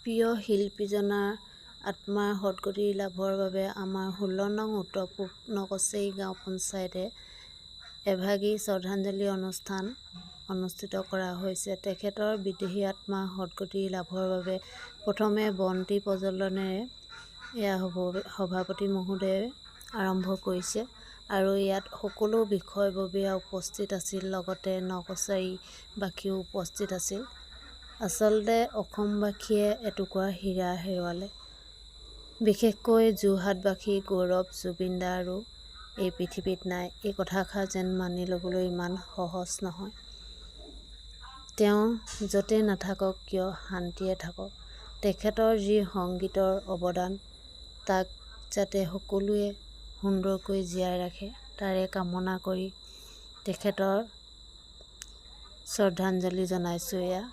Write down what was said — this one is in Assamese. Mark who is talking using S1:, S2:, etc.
S1: প্ৰিয় শিল্পীজনাৰ আত্মাৰ সদ্গতি লাভৰ বাবে আমাৰ 16 নং উত্তৰ পূব নকচেই গাঁও পঞ্চায়তে এভাগী শ্ৰদ্ধাঞ্জলি অনুষ্ঠান অনুষ্ঠিত কৰা হৈছে। তেখেতৰ বিদেহী আত্মাৰ সদ্গতি লাভৰ বাবে প্ৰথমে বন্তি প্ৰজ্বলনেৰে সভাপতি মহোদয়ে আৰম্ভ কৰিছে আৰু ইয়াত সকলো বিষয়ববীয়া উপস্থিত আছিল, লগতে নকছাৰীবাসীও উপস্থিত আছিল। আচলতে অসমবাসীয়ে এটুকুৰা হীৰা হেৰুৱালে। বিশেষকৈ যোৰহাটবাসীৰ গৌৰৱ জুবিন দা আৰু এই পৃথিৱীত নাই, এই কথাষাৰ যেন মানি ল'বলৈ ইমান সহজ নহয়। তেওঁ য'তেই নাথাকক কিয় শান্তিৰে থাকক। তেখেতৰ যি সংগীতৰ অৱদান তাক যাতে সকলোৱে সুন্দৰকৈ জীয়াই ৰাখে তাৰে কামনা কৰি তেখেতৰ শ্ৰদ্ধাঞ্জলি জনাইছোঁ। এয়া